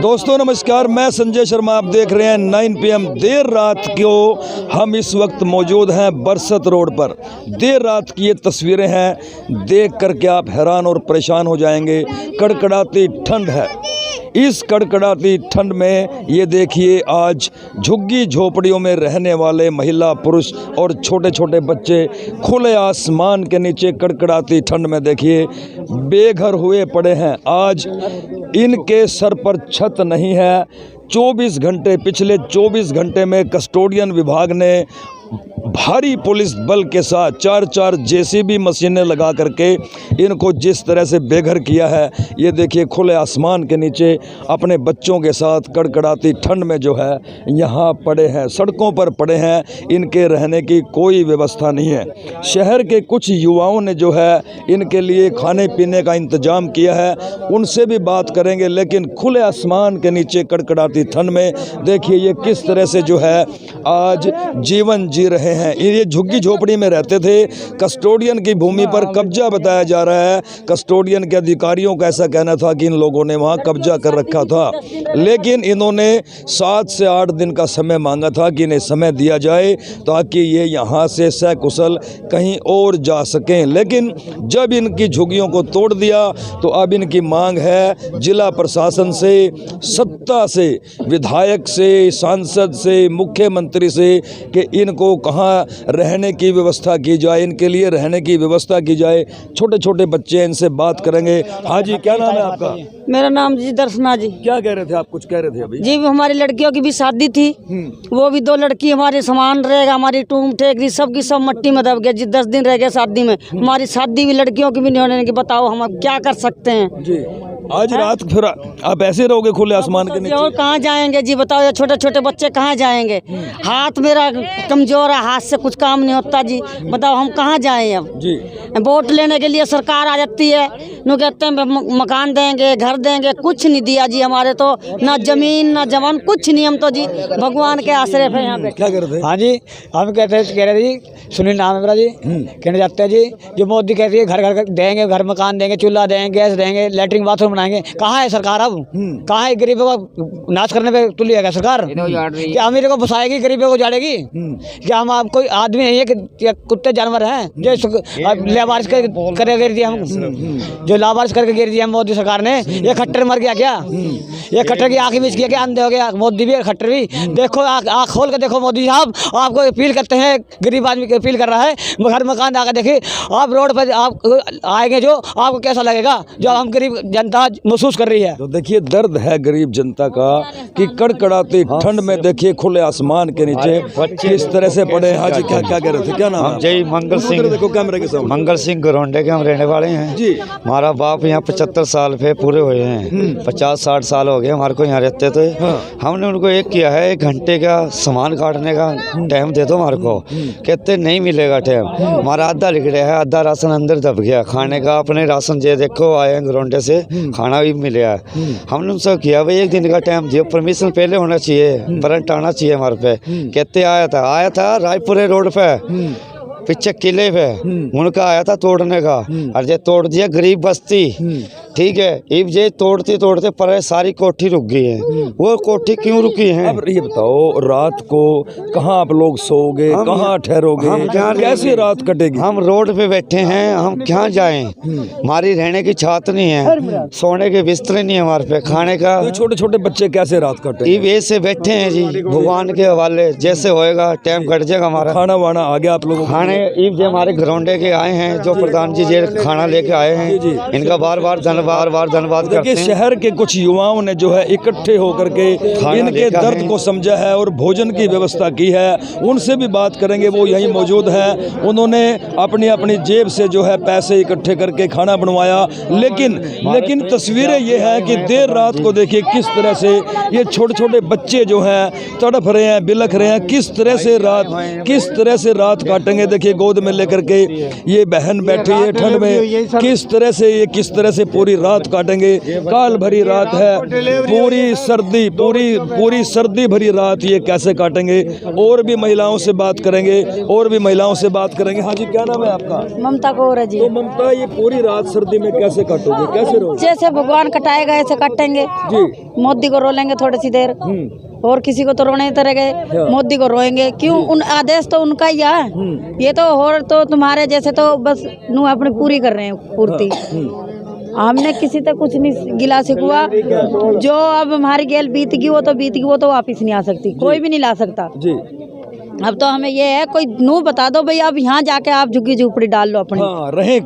दोस्तों नमस्कार, मैं संजय शर्मा, आप देख रहे हैं 9 PM। देर रात को हम इस वक्त मौजूद हैं बरसत रोड पर। देर रात की ये तस्वीरें हैं, देख करके आप हैरान और परेशान हो जाएंगे। कड़कड़ाती ठंड है। इस कड़कड़ाती ठंड में ये देखिए, आज झुग्गी झोपड़ियों में रहने वाले महिला, पुरुष और छोटे छोटे बच्चे खुले आसमान के नीचे कड़कड़ाती ठंड में देखिए बेघर हुए पड़े हैं। आज इनके सर पर छत नहीं है। 24 घंटे, पिछले 24 घंटे में कस्टोडियन विभाग ने भारी पुलिस बल के साथ 4 JCB मशीनें लगा करके इनको जिस तरह से बेघर किया है, ये देखिए खुले आसमान के नीचे अपने बच्चों के साथ कड़कड़ाती ठंड में जो है यहाँ पड़े हैं, सड़कों पर पड़े हैं। इनके रहने की कोई व्यवस्था नहीं है। शहर के कुछ युवाओं ने जो है इनके लिए खाने पीने का इंतजाम किया है, उनसे भी बात करेंगे। लेकिन खुले आसमान के नीचे कड़कड़ाती ठंड में देखिए ये किस तरह से जो है आज जीवन जी रहे हैं। ये झुग्गी झोपड़ी में रहते थे। कस्टोडियन की भूमि पर कब्जा बताया जा रहा है। कस्टोडियन के अधिकारियों का ऐसा कहना था कि इन लोगों ने वहां कब्जा कर रखा था, लेकिन इन्होंने 7 से 8 दिन का समय मांगा था कि इन्हें समय दिया जाए ताकि ये यहां से सकुशल कहीं और जा सकें। लेकिन जब इनकी झुग्गियों को तोड़ दिया तो अब इनकी मांग है जिला प्रशासन से, सत्ता से, विधायक से, सांसद से, मुख्यमंत्री से कि इनको कहाँ रहने की व्यवस्था की जाए, इनके लिए रहने की व्यवस्था की जाए। छोटे छोटे बच्चे हैं, इनसे बात करेंगे। हाँ जी, क्या नाम है आपका? मेरा नाम जी दर्शना जी। क्या कह रहे थे आप? कुछ कह रहे थे अभी जी। हमारी लड़कियों की भी शादी थी, वो भी 2 लड़की हमारे समान रहेगा। हमारी टूम टेकरी सब की सब मट्टी में दब गया जी। 10 दिन रह गए शादी में। हमारी शादी भी लड़कियों की भी नहीं होने की। बताओ हम अब क्या कर सकते हैं जी। आज रात फिर आप ऐसे रहोगे खुले आसमान के नीचे? और कहाँ जाएंगे जी? बताओ, ये छोटे छोटे बच्चे कहाँ जाएंगे? हाथ मेरा कमजोर है, हाथ से कुछ काम नहीं होता जी। बताओ हम कहाँ जाएं अब जी? वोट लेने के लिए सरकार आ जाती है, नो कहते हैं मकान देंगे, घर देंगे, कुछ नहीं दिया जी हमारे तो। ना जमीन ना जवान कुछ नहीं। हम तो जी भगवान के आश्रय पे यहाँ पे। क्या कर रहे थे? हाँ जी, हम कह रहे जी, सुनील नाम है मेरा जी। कहने जाते हैं जी, जो मोदी कहती है घर घर देंगे, घर मकान देंगे, चूल्हा देंगे, गैस देंगे, लेटरिन बाथरूम बनाएंगे। कहाँ है सरकार अब? कहाँ है? गरीबों को नाश करने पे तुली है सरकार? क्या अमीर को बसाएगी, गरीबों को जाड़ेगी? क्या हम आप कोई आदमी नहीं है कि कुत्ते जानवर हैं जो लावारिस करके गिर दिया? हम जो लावारिस करके गिर दिया मोदी सरकार ने। ये खट्टर मर गया क्या? ये खट्टर की आँख मिच गया क्या? अंधे हो गया मोदी भी, खट्टर भी। देखो आँख खोल के देखो मोदी साहब, आपको अपील करते हैं, गरीब आदमी की अपील कर रहा है। घर मकान आकर देखिए, आप रोड पर आप आएंगे जो आपको कैसा लगेगा, जो हम गरीब जनता महसूस कर रही है। तो देखिए दर्द है गरीब जनता का कि कड़कड़ाती ठंड में देखिए खुले आसमान के नीचे किस तरह से पड़े। हाजी क्या क्या कह रहे थे? क्या नाम? जय मंगल सिंह। देखो कैमरे के सामने। मंगल सिंह गरोंडे के हम रहने वाले हैं जी। हमारा बाप यहाँ 75 साल पे पूरे हुए हैं। 50-60 साल हो गए हमारे को यहाँ रहते थे। हमने उनको एक किया है, 1 घंटे का सामान काटने का टाइम दे दो हमारे को। कहते नहीं मिलेगा टाइम। हमारा आधा लिख रहा है, आधा राशन अंदर दब गया। खाने का अपने राशन जे देखो आए हैं गरोंडे से, खाना भी मिला है। हमने उनसे किया भाई 1 दिन का टाइम दियो, परमिशन पहले होना चाहिए, वारंट आना चाहिए हमारे पे। कहते आया था रायपुरे रोड पे, पीछे किले पे उनका आया था तोड़ने का। और ये तोड़ दिया गरीब बस्ती, ठीक है। अब ये तोड़ते तोड़ते पर सारी कोठी रुक गई है। वो कोठी क्यों रुकी है? अब ये बताओ, रात को कहाँ आप लोग सोओगे, कहाँ ठहरोगे, कैसे रात कटेगी? हम रोड पे बैठे हैं, हम क्या जाएं? हमारी रहने की छात नहीं है, सोने के बिस्तर नहीं है हमारे पे, खाने का। तो छोटे छोटे बच्चे कैसे रात कटेंगे? अब ऐसे बैठे हैं जी, भगवान के हवाले, जैसे होएगा टाइम कट जाएगा हमारा। खाना वाना आ गया आप लोगों को? खाने ईब जो हमारे घरौंडे के आए हैं, जो प्रधान जी जे खाना लेके आए हैं, इनका बार बार धन्यवाद करते हैं। शहर के कुछ युवाओं ने जो है इकट्ठे होकर के इनके दर्द को समझा है और भोजन की व्यवस्था की है। उनसे भी बात करेंगे, वो यहीं मौजूद हैं। उन्होंने अपनी अपनी जेब से जो है पैसे इकट्ठे करके खाना बनवाया। लेकिन तस्वीरें ये हैं कि देर रात को देखिए किस तरह से ये छोटे छोटे बच्चे जो हैं तड़प रहे हैं, बिलख रहे हैं। किस तरह से रात काटेंगे? देखिए गोद में लेकर के ये बहन बैठी है ठंड में, किस तरह से पूरी रात काटेंगे। काल भरी रात है, पूरी सर्दी भरी रात ये कैसे काटेंगे। और भी महिलाओं से बात करेंगे, हाँ जी, क्या नाम है आपका? ममता कौर है जी। तो ममता, ये पूरी रात सर्दी में कैसे काटोगे, कैसे रहोगे? जैसे भगवान कटाएगा ऐसे काटेंगे जी। मोदी को रो लेंगे थोड़ी सी देर, और किसी को तो रोने तरह गए, मोदी को रोएंगे क्यों? उन आदेश तो उनका ही है, ये तो और तो तुम्हारे जैसे तो बस नू अपनी पूरी कर रहे हैं पूर्ति। हमने किसी तक कुछ नहीं गिला सिकुआ, जो अब हमारी गेल बीत गई वो तो वापिस नहीं आ सकती, कोई भी नहीं ला सकता जी। अब तो हमें ये है कोई नू बता दो भाई, अब यहाँ जाके आप झुग्गी झोपड़ी डाल लो अपनी। हाँ, रहे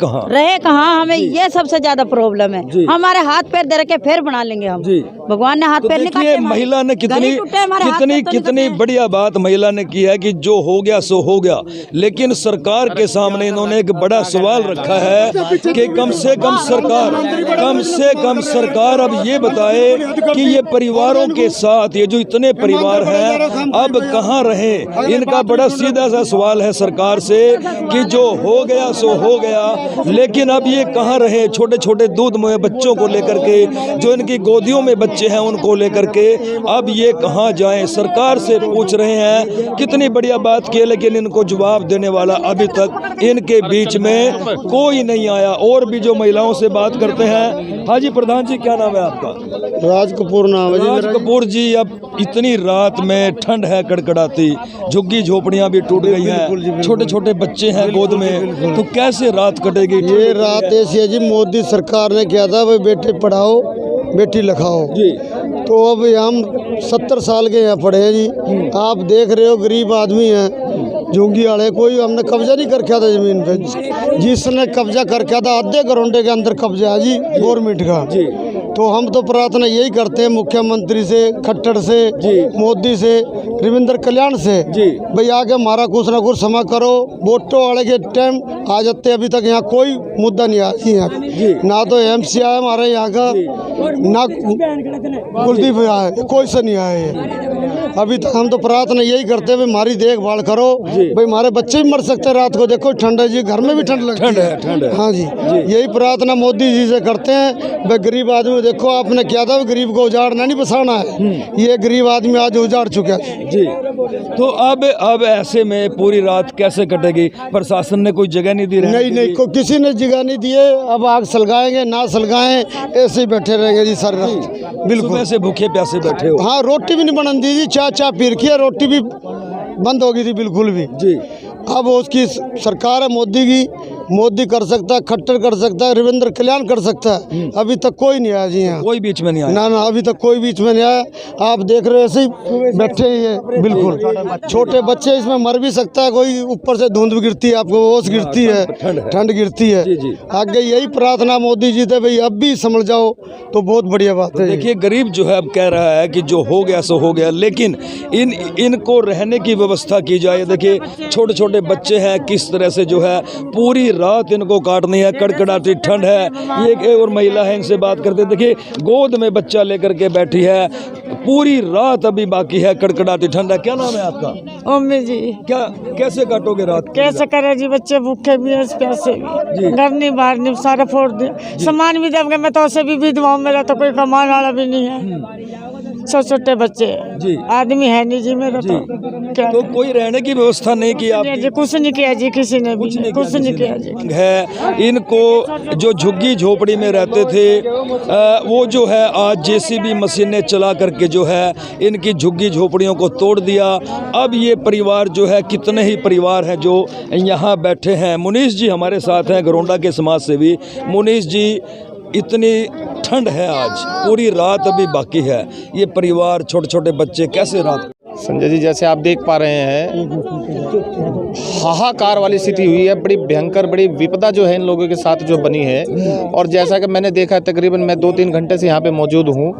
कहाँ हमें ये सबसे ज्यादा प्रॉब्लम है। हमारे हाथ पैर दे रखे फिर बना लेंगे हम जी। भगवान ने हाथ तो पैर नहीं देखिए, काटे, महिला ने कितनी बढ़िया बात महिला ने की है कि जो हो गया सो हो गया। लेकिन सरकार के सामने इन्होंने एक बड़ा सवाल रखा है कि कम से कम सरकार अब ये बताए कि ये परिवारों के साथ, ये जो इतने परिवार हैं, अब कहाँ रहे। इनका बड़ा सीधा सा सवाल है सरकार से कि जो हो गया सो हो गया, लेकिन अब ये कहाँ रहे। छोटे छोटे दूध मुहे बच्चों को लेकर के, जो इनकी गोदियों में बच्चे हैं उनको लेकर के, अब ये कहाँ जाएं। सरकार से पूछ रहे हैं, कितनी बढ़िया बात की, लेकिन इनको जवाब देने वाला अभी तक इनके बीच में कोई नहीं आया। और भी जो महिलाओं से बात करते हैं। हाँ जी, प्रधान जी, क्या नाम है आपका? राज कपूर नाम है जी। राज कपूर जी, अब इतनी रात में ठंड है कड़कड़ाती, झुग्गी झोपड़ियां भी टूट गई हैं, छोटे छोटे बच्चे हैं गोद में, तो कैसे रात कटेगी? ये रात ऐसी है जी, मोदी सरकार ने किया था भाई बेटे पढ़ाओ बेटी लिखाओ जी। तो अब हम 70 साल के यहाँ पढ़े हैं जी। आप देख रहे हो गरीब आदमी हैं, झुंगी वाले, कोई हमने कब्जा नहीं कर रखा था ज़मीन पे। जिसने कब्जा कर रखा था आधे घंटे के अंदर कब्जा है जी गवर्नमेंट का जी। तो हम तो प्रार्थना यही करते हैं मुख्यमंत्री से, खट्टर से, मोदी से, रविंद्र कल्याण से, भाई आगे हमारा कुछ ना कुछ समा करो। वोटों वाले के टाइम आ जाते, अभी तक यहाँ कोई मुद्दा नहीं आया यहाँ, ना तो एमसी आया हमारे यहाँ का, ना कुलदीप आया, कोई से नहीं आया है अभी तक। हम तो प्रार्थना यही करते हैं भाई हमारी देखभाल करो, भाई हमारे बच्चे भी मर सकते हैं रात को, देखो ठंड है जी, घर में भी ठंड लगती है। हाँ जी, यही प्रार्थना मोदी जी से करते हैं। भाई गरीब आदमी देखो, आपने क्या था, गरीब को उजाड़ना नहीं बसाना है। ये गरीब आदमी आज उजाड़ चुका है जी। तो अब ऐसे में पूरी रात कैसे कटेगी? प्रशासन ने कोई जगह नहीं दी? नहीं, किसी ने जगह नहीं दी है। अब आग सलगाएंगे ना सलगाएं, ऐसे ही बैठे रहेंगे जी सारी रात। बिल्कुल ऐसे भूखे प्यासे बैठे हो? हाँ, रोटी भी नहीं बनन दी जी, चाय पी रखी है, रोटी भी बंद हो गई थी बिल्कुल भी जी। अब उसकी सरकार है मोदी की, मोदी कर सकता है, खट्टर कर सकता है, रविंद्र कल्याण कर सकता है। अभी तक कोई नहीं आया जी यहाँ, कोई बीच में नहीं आया। ना अभी तक कोई बीच में नहीं आया। आप देख रहे हो ऐसे ही बैठे ही है बिल्कुल। छोटे बच्चे, इसमें मर भी सकता है कोई, ऊपर से धुंध गिरती है, आपको ओस गिरती है, ठंड गिरती है। आगे यही प्रार्थना मोदी जी से, भाई अब भी समझ जाओ तो बहुत बढ़िया बात है। देखिए, गरीब जो है अब कह रहा है कि जो हो गया सो हो गया, लेकिन इनको रहने की व्यवस्था की जाए। देखिए, छोटे छोटे बच्चे हैं, किस तरह से जो है पूरी रात इनको काटनी है, कड़कड़ाती ठंड है। ये एक और महिला है, इनसे बात करते। देखिए, गोद में बच्चा लेकर के बैठी है, पूरी रात अभी बाकी है, कड़कड़ाती ठंड है। क्या नाम है आपका? मम्मी जी। क्या कैसे काटोगे रात? कैसे करे जी, बच्चे भूखे भी हैं, प्यासे भी, घर नहीं बाहर नहीं, सारा फोड़ दे, सामान भी देंगे। मैं तो उसे भी विधवा हूं, मेरा तो कोई कमाने वाला भी नहीं है, छोटे बच्चे जी, आदमी है नहीं जी मेरा तो। क्या तो कोई रहने की व्यवस्था नहीं की आप? जी, कुछ नहीं किया जी, किसी ने कुछ नहीं किया जी। है इनको जो झुग्गी झोपड़ी में रहते थे, वो जो है आज जेसीबी मशीनें चला करके जो है इनकी झुग्गी झोपड़ियों को तोड़ दिया। अब ये परिवार जो है, कितने ही परिवार हैं जो यहाँ बैठे हैं। मुनीष जी हमारे साथ हैं, गरोंडा के समाज सेवी। मुनीष जी, इतनी ठंड है, आज पूरी रात अभी बाकी है, ये परिवार, छोटे छोटे बच्चे, कैसे रात? संजय जी, जैसे आप देख पा रहे हैं, हाहाकार वाली स्थिति हुई है, बड़ी भयंकर, बड़ी विपदा जो है इन लोगों के साथ जो बनी है। और जैसा कि मैंने देखा, तकरीबन मैं 2-3 घंटे से यहाँ पे मौजूद हूँ।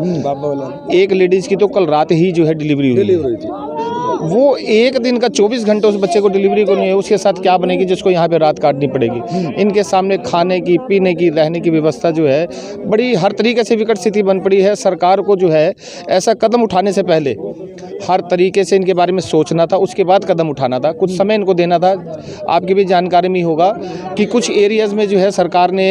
एक लेडीज़ की तो कल रात ही जो है डिलीवरी हुई थी। वो एक दिन का 24 घंटे उस बच्चे को डिलीवरी को नहीं है, उसके साथ क्या बनेगी जिसको यहाँ पे रात काटनी पड़ेगी। इनके सामने खाने की, पीने की, रहने की व्यवस्था जो है बड़ी हर तरीके से विकट स्थिति बन पड़ी है। सरकार को जो है ऐसा कदम उठाने से पहले हर तरीके से इनके बारे में सोचना था, उसके बाद कदम उठाना था, कुछ समय इनको देना था। आपकी भी जानकारी में होगा कि कुछ एरियाज़ में जो है सरकार ने,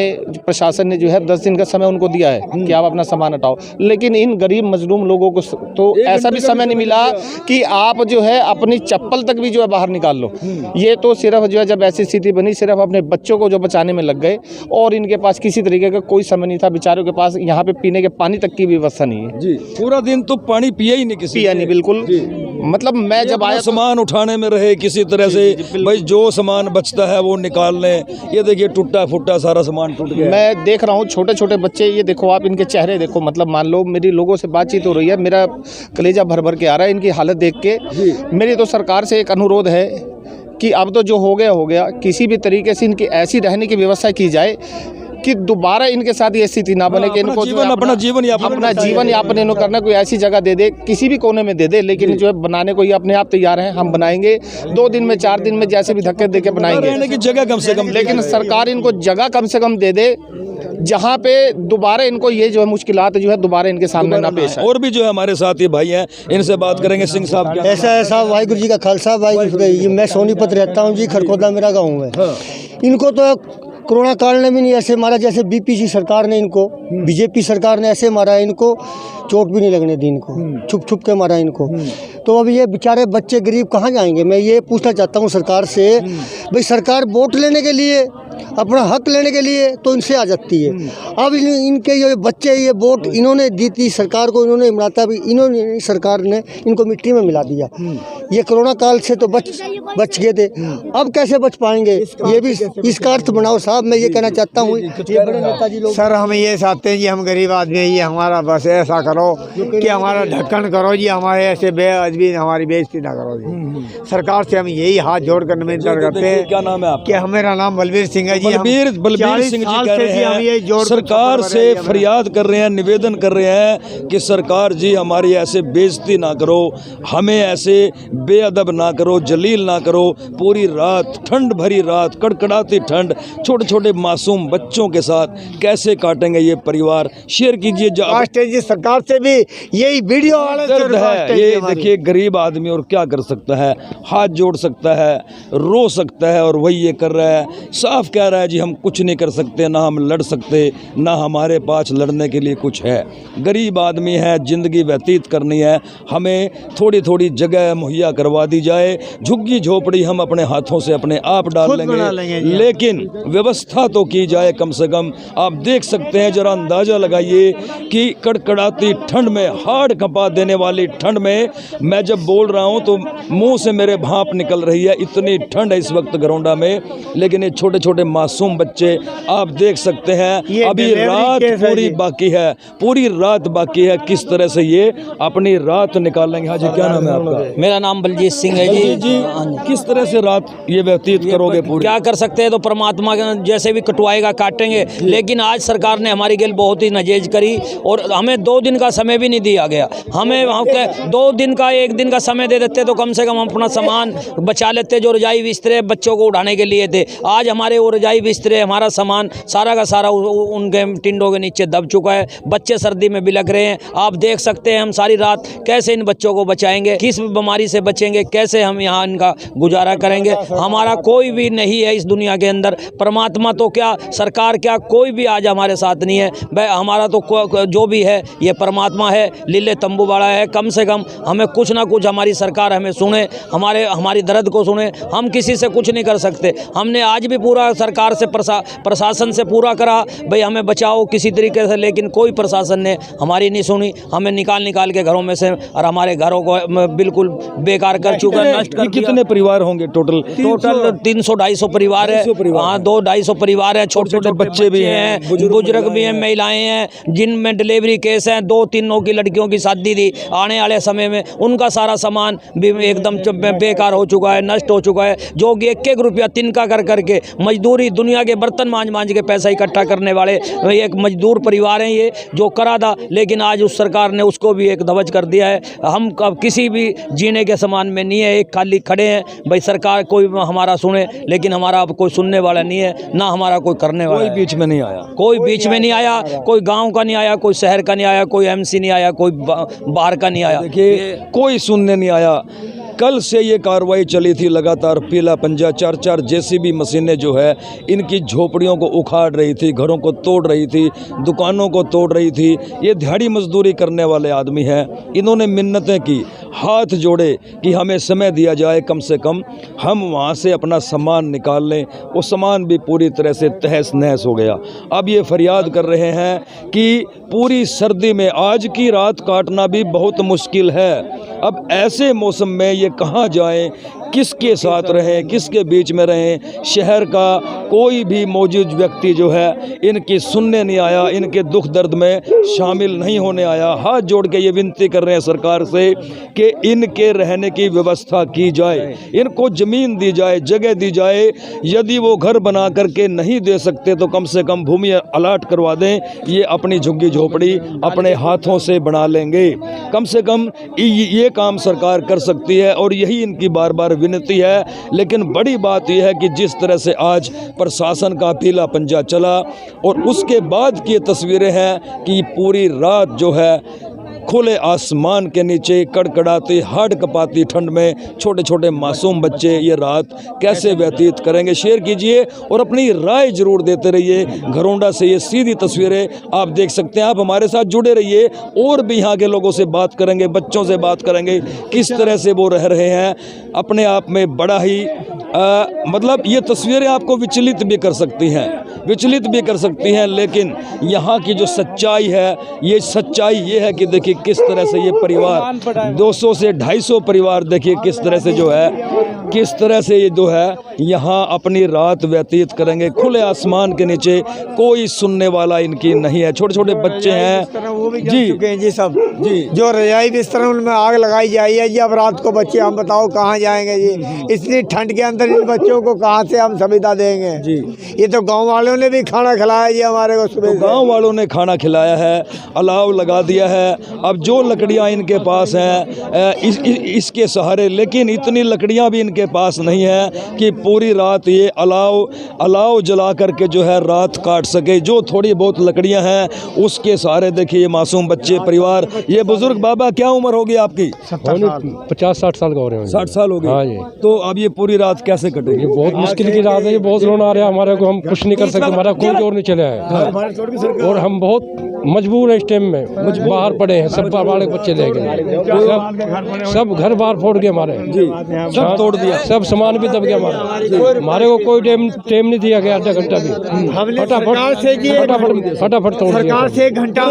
प्रशासन ने जो है 10 दिन का समय उनको दिया है कि आप अपना सामान हटाओ, लेकिन इन गरीब मजलूम लोगों को तो ऐसा भी समय नहीं मिला कि आप जो है अपनी चप्पल तक भी जो है बाहर निकाल लो। ये तो सिर्फ जो है जब ऐसी स्थिति बनी सिर्फ अपने बच्चों को जो बचाने में लग गए और इनके पास किसी तरीके का कोई समय नहीं था। बेचारों के पास यहाँ पे पीने के पानी तक की व्यवस्था नहीं है जी। पूरा दिन तो पानी पिया ही नहीं, किसी पिया नहीं, बिल्कुल। मतलब मैं जब आया सामान उठाने में रहे किसी तरह से, भाई जो सामान बचता है वो निकाल लें। ये देखिए टूटा फूटा सारा सामान टूट गया। मैं देख रहा हूँ छोटे छोटे बच्चे, ये देखो आप इनके चेहरे देखो, मतलब मान लो मेरी लोगों से बातचीत हो रही है, मेरा कलेजा भर भर के आ रहा है इनकी हालत देख के। मेरी तो सरकार से एक अनुरोध है कि अब तो जो हो गया, किसी भी तरीके से इनकी ऐसी रहने की व्यवस्था की जाए कि दोबारा इनके साथ ये स्थिति ना बने कि इनको अपना जीवन यापन इनको करना, कोई ऐसी जगह दे दे, किसी भी कोने में दे दे, लेकिन जो है बनाने को ये अपने आप तैयार हैं। हम बनाएंगे 2 दिन में, 4 दिन में, जैसे भी धक्के दे के बनाएंगे, रहने की जगह कम से कम, लेकिन सरकार इनको जगह कम से कम दे दे जहाँ पे दोबारा इनको ये जो है मुश्किलात जो है दोबारा इनके सामने ना पेश आए। और भी जो है हमारे साथ ये भाई हैं, इनसे बात करेंगे। सिंह साहब क्या ऐसा वाहिगुरु जी का खालसा, वाहिगुरु जी का। मैं सोनीपत रहता हूँ जी, खरखोदा मेरा गाँव है। इनको तो कोरोना काल ने भी नहीं ऐसे मारा जैसे बीपीसी सरकार ने इनको, बीजेपी सरकार ने ऐसे मारा, इनको चोट भी नहीं लगने दी, इनको छुप छुप के मारा इनको। तो अब ये बेचारे बच्चे गरीब कहाँ जाएंगे? मैं ये पूछना चाहता हूँ सरकार से, भाई सरकार वोट लेने के लिए, अपना हक लेने के लिए तो इनसे आ जाती है। अब इनके ये बच्चे, ये वोट इन्होंने दी थी सरकार को, इन्होंने मिलाता भी, इन्होंने सरकार ने इनको मिट्टी में मिला दिया। ये कोरोना काल से तो बच गए थे, अब कैसे बच पाएंगे? ये भी इसका अर्थ बनाओ साहब। मैं ये कहना चाहता हूँ, ये बड़े नेताजी लोग। सर हम ये चाहते हैं जी, हम गरीब आदमी हैं, ये हमारा बस ऐसा करो कि हमारा ढक्कन करो जी, हमारे ऐसे बेअदबी हमारी बेइज्जती ना करो जी। सरकार से हम यही हाथ जोड़ कर निवेदन करते हैं। क्या नाम है आपका? क्या मेरा नाम बलबीर सिंह है जी। बलबीर सिंह जी कह रहे हैं, सरकार से फरियाद कर रहे हैं, निवेदन कर रहे हैं कि सरकार जी हमारी ऐसे बेइज्जती ना करो, हमें ऐसे बेअदब ना करो, जलील ना करो। पूरी रात, ठंड भरी रात, कड़कड़ाती ठंड, छोटे छोटे मासूम बच्चों के साथ कैसे काटेंगे ये परिवार? शेयर कीजिए। जी सरकार से भी यही वीडियो वाले दर्द है ये, देखिए गरीब आदमी और क्या कर सकता है? हाथ जोड़ सकता है, रो सकता है, और वही ये कर रहा है। साफ कह रहा है जी हम कुछ नहीं कर सकते, ना हम लड़ सकते, ना हमारे पास लड़ने के लिए कुछ है। गरीब आदमी है, ज़िंदगी व्यतीत करनी है, हमें थोड़ी थोड़ी जगह मुहैया करवा दी जाए। झुग्गी झोपड़ी हम अपने हाथों से अपने आप डाल लेंगे, लेकिन व्यवस्था तो की जाए कम से कम। आप देख सकते हैं, जरा अंदाज़ा लगाइए कि कड़कड़ाती ठंड में, हाड़ कंपा देने वाली ठंड में, मैं जब बोल रहा हूँ तो मुंह से मेरे भाप निकल रही है, इतनी ठंड है इस वक्त गरौंडा में। लेकिन ये छोटे छोटे मासूम बच्चे, आप देख सकते हैं अभी रात पूरी बाकी है, पूरी रात बाकी है। किस तरह से ये अपनी रात निकालेंगे? हाँ जी, क्या नाम है आपका? मेरा नाम बलजीत सिंह है जी। किस तरह से रात ये व्यतीत करोगे? पूरी क्या कर सकते हैं, तो परमात्मा जैसे भी कटवाएगा काटेंगे। लेकिन आज सरकार ने हमारी गेल बहुत ही नजेज करी और हमें 2 दिन का समय भी नहीं दिया गया। हमें 2 दिन का, 1 दिन का समय दे देते तो कम से कम हम अपना सामान बचा लेते। जो रजाई बिस्तरे बच्चों को उठाने के लिए थे, आज हमारे वो रजाई बिस्तरे, हमारा सामान सारा का सारा उनके टिंडों के नीचे दब चुका है। बच्चे सर्दी में बिलख रहे हैं। आप देख सकते हैं हम सारी रात कैसे इन बच्चों को बचाएंगे, किस बीमारी से बचेंगे, कैसे हम यहाँ इनका गुजारा करेंगे? हमारा कोई भी नहीं है इस दुनिया के अंदर, परमात्मा तो क्या, सरकार क्या, कोई भी आज हमारे साथ नहीं है। भाई हमारा तो जो भी है ये परमात्मा है, लीले तंबू बड़ा है। कम से कम हमें कुछ ना कुछ हमारी सरकार हमें सुने, हमारी दर्द को सुने। हम किसी से कुछ नहीं कर सकते। हमने आज भी पूरा सरकार से, प्रशासन से पूरा करा, भाई हमें बचाओ किसी तरीके से, लेकिन कोई प्रशासन ने हमारी नहीं सुनी। हमें निकाल के घरों में से और हमारे घरों को बिल्कुल बेकार कर चुका है, नष्ट कर। कितने परिवार होंगे टोटल? 300-250 परिवार है। हाँ, 200-250 परिवार है। छोटे छोटे बच्चे भी हैं, बुजुर्ग भी हैं, महिलाएं हैं जिनमें डिलीवरी केस हैं। दो तीनों की लड़कियों की शादी थी, आने वाले समय में उनका सारा सामान भी एकदम बेकार हो चुका है, नष्ट हो चुका है। जो कि एक रुपया तिनका कर करके मजदूरी, दुनिया के बर्तन मांझ के पैसा इकट्ठा करने वाले एक मजदूर परिवार हैं ये, जो करा था। लेकिन आज उस सरकार ने उसको भी एक ध्वज कर दिया है। हम अब किसी भी जीने के समान में नहीं है, एक खाली खड़े हैं भाई सरकार कोई हमारा सुने, लेकिन हमारा अब कोई सुनने वाला नहीं है, ना हमारा कोई करने वाला। कोई बीच में नहीं आया, कोई बीच में नहीं आया, कोई गांव का नहीं आया, कोई शहर का नहीं आया, कोई एमसी नहीं आया, कोई बाहर का नहीं आया। देखिए कोई सुनने नहीं आया। कल से ये कार्रवाई चली थी लगातार, पीला पंजा, 4-4 जेसीबी मशीनें जो है इनकी झोपड़ियों को उखाड़ रही थी, घरों को तोड़ रही थी, दुकानों को तोड़ रही थी। ये दिहाड़ी मजदूरी करने वाले आदमी हैं। इन्होंने मिन्नतें की, हाथ जोड़े कि हमें समय दिया जाए, कम से कम हम वहाँ से अपना सामान निकाल लें। वो सामान भी पूरी तरह से तहस नहस हो गया। अब ये फरियाद कर रहे हैं कि पूरी सर्दी में आज की रात काटना भी बहुत मुश्किल है। अब ऐसे मौसम में ये कहाँ जाएं, किसके साथ रहें, किसके बीच में रहें। शहर का कोई भी मौजूद व्यक्ति जो है इनकी सुनने नहीं आया, इनके दुख दर्द में शामिल नहीं होने आया। हाथ जोड़ के ये विनती कर रहे हैं सरकार से कि इनके रहने की व्यवस्था की जाए, इनको ज़मीन दी जाए, जगह दी जाए। यदि वो घर बना करके नहीं दे सकते तो कम से कम भूमि अलाट करवा दें, ये अपनी झुग्गी झोपड़ी अपने हाथों से बना लेंगे। कम से कम ये काम सरकार कर सकती है और यही इनकी बार बार विनती है। लेकिन बड़ी बात यह है कि जिस तरह से आज प्रशासन का पीला पंजा चला और उसके बाद की तस्वीरें हैं कि पूरी रात जो है खुले आसमान के नीचे कड़कड़ाती हाड़ कपाती ठंड में छोटे छोटे मासूम बच्चे ये रात कैसे व्यतीत करेंगे। शेयर कीजिए और अपनी राय जरूर देते रहिए। घरोंडा से ये सीधी तस्वीरें आप देख सकते हैं। आप हमारे साथ जुड़े रहिए और भी यहाँ के लोगों से बात करेंगे, बच्चों से बात करेंगे, किस तरह से वो रह रहे हैं। अपने आप में बड़ा ही मतलब ये तस्वीरें आपको विचलित भी कर सकती हैं, लेकिन यहाँ की जो सच्चाई है, ये सच्चाई ये है कि देखिए किस तरह से ये परिवार 200 से 250 परिवार देखिए किस तरह से जो है, किस तरह से ये जो है यहाँ अपनी रात व्यतीत करेंगे खुले आसमान के नीचे। कोई सुनने वाला इनकी नहीं है। छोटे छोटे बच्चे हैं वो भी जी चुके हैं जी, सब जी जो रजाई बिस्तर उनमें आग लगाई जाई है जी। अब रात को बच्चे हम बताओ कहाँ जाएंगे जी, इतनी ठंड के अंदर इन बच्चों को कहाँ से हम सुविधा देंगे जी। ये तो गांव वालों ने भी खाना खिलाया जी हमारे को सुबह। गांव वालों ने खाना खिलाया है, अलाव लगा दिया है। अब जो लकड़ियां इनके पास हैं इसके सहारे, लेकिन इतनी लकड़ियां भी इनके पास नहीं है कि पूरी रात ये अलाव जला करके जो है रात काट सके। जो थोड़ी बहुत लकड़ियां हैं उसके सहारे देखिए ये मासूम बच्चे, परिवार। ये बुजुर्ग बाबा क्या उम्र होगी आपकी? 50-60 साल का हो रहे हैं। 60 साल हो गए। हाँ जी। तो अब ये पूरी रात कैसे कटेगी? बहुत मुश्किल की रात है ये, बहुत रोना आ रहा है हमारे को। हम कुछ नहीं कर सकते, हमारा कोई जोर नहीं चला है और हम बहुत मजबूर है इस टाइम में, बाहर पड़े हैं। सब बालक बच्चे ले गए, सब घर बाहर फोड़ गए हमारे, सब तोड़ दिया, सब सामान भी दब गया हमारे को कोई टाइम नहीं दिया गया, आधा घंटा भी। फटाफट तोड़ दिया। सरकार से 1 घंटा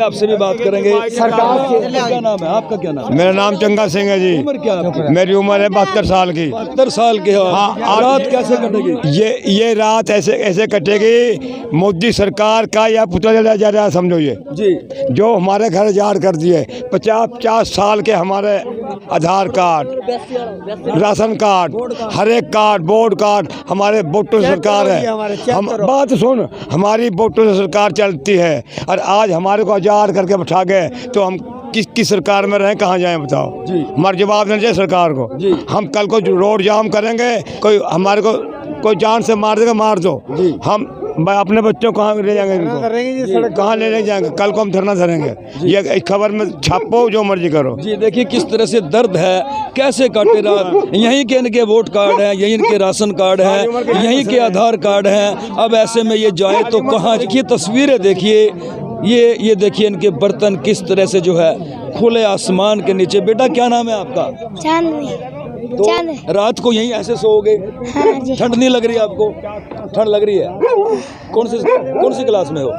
आपसे भी बात करेंगे। सरकार से क्या नाम है आपका? क्या नाम? मेरा नाम चंगा सिंह है जी। उम्र क्या है? मेरी उम्र है 72 साल की। 72 साल के। हाँ, रात कैसे कटेगी? ये रात ऐसे कटेगी, मोदी सरकार का या पुतला जा रहा समझो ये जी। जो हमारे घर उजाड़ कर दिए। 50 साल के हमारे आधार कार्ड, राशन कार्ड, हर एक कार्ड, बोर्ड कार्ड हमारे वोटों से सरकार है। हम बात सुन, हमारी वोटों से सरकार चलती है और आज हमारे को आज़ाद करके बैठा गए तो हम किस सरकार में रहें, कहाँ जाएं बताओ जी। हमारा जवाब देना चाहिए सरकार को जी। हम कल को रोड जाम करेंगे, कोई हमारे को कोई जान से मार देगा, मार दो जी। हम अपने बच्चों को कहाँ ले जाएंगे, इनको कहाँ ले जाएंगे? कल को हम धरना धरेंगे। ये खबर में छापो, जो मर्जी करो जी। देखिए किस तरह से दर्द है, कैसे काटे रात। यहीं के इनके वोट कार्ड हैं, यहीं इनके राशन कार्ड हैं, यहीं के आधार कार्ड हैं। अब ऐसे में ये जाए तो कहाँ? ये तस्वीरें देखिए, ये देखिए इनके बर्तन किस तरह से जो है खुले आसमान के नीचे। बेटा क्या नाम है आपका? चांदनी। तो रात को यहीं ऐसे सोओगे? ठंड नहीं लग रही आपको? ठंड लग रही है? कौन सी क्लास में हो?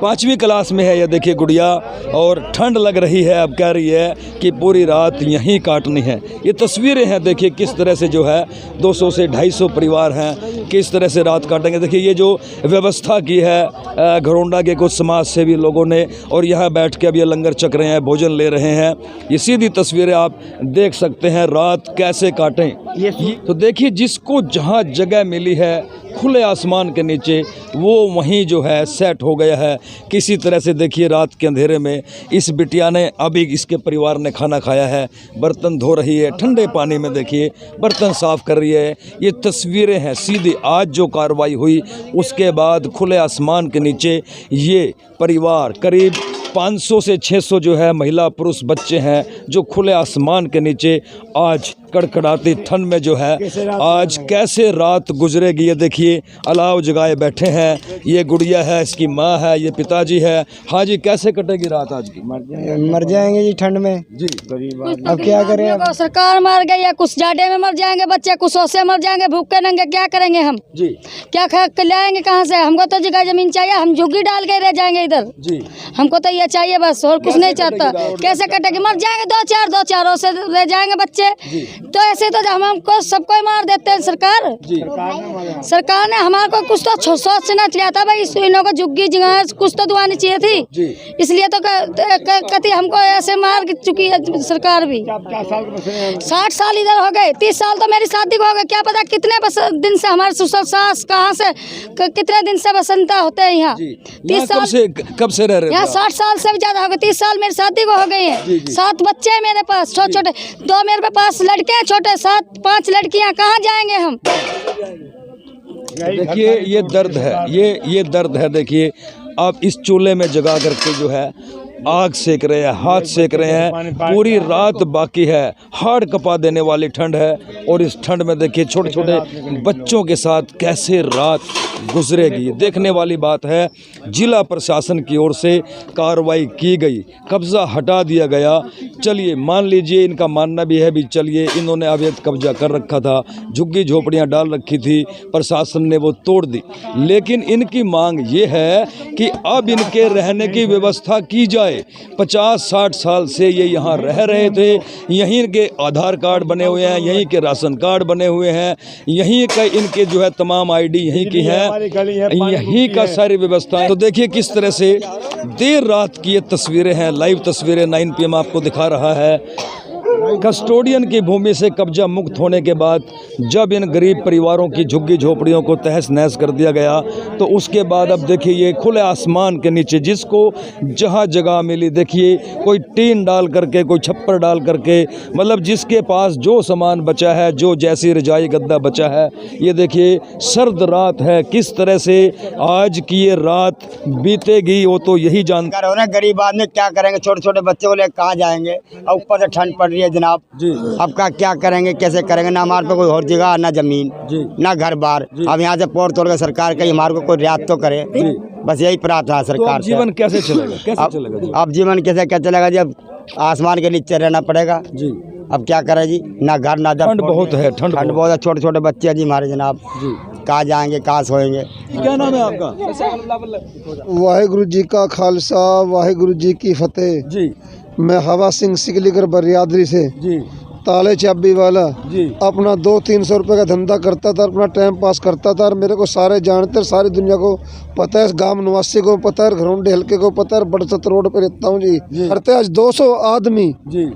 5वीं क्लास में है। ये देखिए गुड़िया, और ठंड लग रही है। अब कह रही है कि पूरी रात यहीं काटनी है। ये तस्वीरें हैं, देखिए किस तरह से जो है 200 से 250 परिवार हैं, किस तरह से रात काटेंगे। देखिए ये जो व्यवस्था की है घरोंडा के कुछ समाज सेवी लोगों ने, और यहाँ बैठ के अब ये लंगर चख रहे हैं, भोजन ले रहे हैं। ये सीधी तस्वीरें आप देख सकते हैं, रात कैसे काटें। तो देखिए जिसको जहाँ जगह मिली है खुले आसमान के नीचे, वो वहीं जो है सेट हो गया है किसी तरह से। देखिए रात के अंधेरे में इस बिटिया ने, अभी इसके परिवार ने खाना खाया है, बर्तन धो रही है, ठंडे पानी में देखिए बर्तन साफ़ कर रही है। ये तस्वीरें हैं सीधी आज जो कार्रवाई हुई उसके बाद खुले आसमान के नीचे ये परिवार, करीब 500 से 600 जो है महिला पुरुष बच्चे हैं, जो खुले आसमान के नीचे आज कड़कड़ाती ठंड में जो है आज कैसे रात गुजरेगी। ये देखिए अलाव जगाए बैठे हैं। ये गुड़िया है, इसकी माँ है, ये पिताजी है। हाँ जी, कैसे कटेगी रात आज की? मर जाएंगे जी ठंड में जी। अब क्या करें? सरकार मार गई है, कुछ जाडे में मर जाएंगे बच्चे, कुछ ओसे मर जाएंगे, भूखे नंगे। क्या करेंगे हम जी? क्या लाएंगे कहाँ से? हमको तो जगह जमीन चाहिए, हम झुग्गी डाल के रह जाएंगे इधर जी। हमको तो ये चाहिए बस, और कुछ नहीं चाहता। कैसे कटेगी? मर जाएंगे दो चार ओसे रह जाएंगे बच्चे। तो ऐसे तो हमको सबको मार देते हैं सरकार जी। सरकार ने हमारे को कुछ तो सोचना चाहिए था भाई, इन्हों को झुग्गी जगह कुछ तो दुआनी चाहिए थी जी। इसलिए तो कति हमको ऐसे मार चुकी है सरकार भी। 60 साल इधर हो गए, 30 साल तो मेरी शादी को हो गए। क्या पता कितने दिन से हमारे ससुर सास कहाँ से कितने दिन से बसंता होते हैं यहाँ। 30 साल कब से रह रहे हैं? यहाँ 60 साल से भी ज्यादा हो गए। 30 साल मेरी शादी को हो गई है। 7 बच्चे हैं मेरे पास, छोटे छोटे। 2 मेरे पास लड़के हैं छोटे, 7-5 लड़कियां। कहाँ जाएंगे हम? देखिए ये दर्द है, ये दर्द है। देखिए आप इस चूल्हे में जगा करके जो है आग सेक रहे हैं, हाथ सेक रहे हैं, पूरी रात बाकी है। हाड़ कपा देने वाली ठंड है, और इस ठंड में देखिए छोटे छोटे बच्चों के साथ कैसे रात गुजरेगी। देखने वाली बात है। जिला प्रशासन की ओर से कार्रवाई की गई, कब्ज़ा हटा दिया गया। चलिए मान लीजिए, इनका मानना भी है भी चलिए इन्होंने अवैध कब्जा कर रखा था, झुग्गी झोपड़ियाँ डाल रखी थी, प्रशासन ने वो तोड़ दी। लेकिन इनकी मांग ये है कि अब इनके रहने की व्यवस्था की जाए। 50-60 साल से ये यहाँ रह रहे थे, यहीं के आधार कार्ड बने हुए हैं, यहीं के राशन कार्ड बने हुए हैं, यहीं का इनके जो है तमाम आईडी यहीं की है, यहीं का सारी व्यवस्था है। तो देखिए किस तरह से देर रात की ये तस्वीरें हैं, लाइव तस्वीरें 9 PM आपको दिखा रहा है। कस्टोडियन की भूमि से कब्जा मुक्त होने के बाद जब इन गरीब परिवारों की झुग्गी झोपड़ियों को तहस नहस कर दिया गया, तो उसके बाद अब देखिए ये खुले आसमान के नीचे जिसको जहां जगह मिली, देखिए कोई टीन डाल करके, कोई छप्पर डाल करके, मतलब जिसके पास जो सामान बचा है, जो जैसी रजाई गद्दा बचा है। ये देखिए सर्द रात है, किस तरह से आज की ये रात बीतेगी वो तो यही जानकार हो। गरीब आदमी क्या करेंगे? छोटे छोटे बच्चे को लेकर कहाँ जाएंगे? और ऊपर से ठंड पड़ रही है जनाब जी। अब का क्या करेंगे, कैसे करेंगे? ना हमारे पे कोई और जगह, ना जमीन जी, ना घर बार। अब यहाँ से पोर तोड़ के सरकार कहीं हमारे को कोई रियायत तो करे जी। बस यही प्रार्थना है सरकार से। जीवन कैसे चलेगा? कैसे चलेगा जी? अब जीवन कैसे क्या चलेगा जी? अब आसमान के नीचे रहना पड़ेगा जी। अब क्या करे जी? ना घर ना ठंड बहुत है, ठंड बहुत है। छोटे छोटे बच्चे हैं जी हमारे जनाब जी, कहाँ जाएंगे, कहाँ सोएंगे? क्या नाम है आपका? वाहिगुरु जी का खालसा, वाहिगुरु जी की फतेह जी। मैं हवा सिंह सिकलीगर बरियादरी से जी, ताले चाबी वाला जी, अपना 200-300 रुपये का धंधा करता था, अपना टाइम पास करता था। और मेरे को सारे जानते, सारी दुनिया को पता है, गांव निवासी को पता है, घरोंडे हल्के को पता है, बड़सत रोड पे रहता हूँ जी। करते आज 200 आदमी जी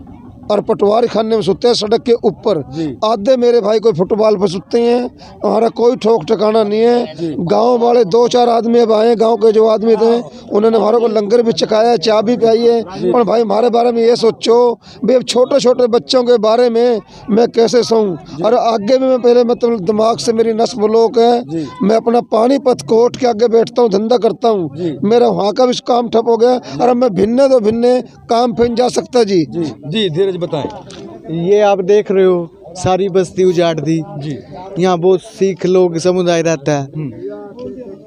और पटवारी खाने में सोते हैं सड़क के ऊपर। आधे मेरे भाई कोई फुटबॉल पर सोते हैं, हमारा कोई ठोक ठिकाना नहीं है। गांव वाले 2-4 आदमी अब आए, गांव के जो आदमी थे उन्होंने हमारे को लंगर भी चखाया, चाय भी पिलाई है। और भाई हमारे बारे में ये सोचो भाई, छोटे छोटे बच्चों के बारे में मैं कैसे सोऊं? और आगे भी मैं पहले मतलब दिमाग से मेरी नस ब्लॉक है। मैं अपना पानीपत कोर्ट के आगे बैठता हूँ, धंधा करता हूँ, मेरा वहाँ का भी काम ठप हो गया। और अब मैं भिन्न तो भिन्न काम फिर जा सकता जी। जी धीरज बताएं। ये आप देख रहे हो सारी बस्ती उजाड़ दी जी। यहाँ बहुत सिख लोग समुदाय रहता है।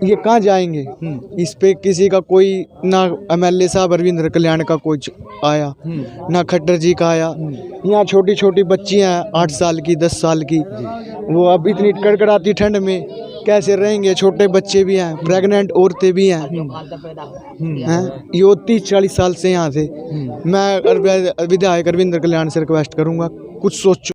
ये कहाँ जाएंगे? इस पे किसी का कोई ना MLA साहब अरविंद कल्याण का कुछ आया, ना खट्टर जी का आया। यहाँ छोटी छोटी बच्चियाँ हैं 8 साल की 10 साल की, वो अब इतनी कड़कड़ाती ठंड में कैसे रहेंगे? छोटे बच्चे भी हैं, प्रेग्नेंट औरतें भी हैं, ये 30-40 साल से यहाँ से। मैं विधायक अरविंद कल्याण से रिक्वेस्ट करूँगा कुछ सोचो।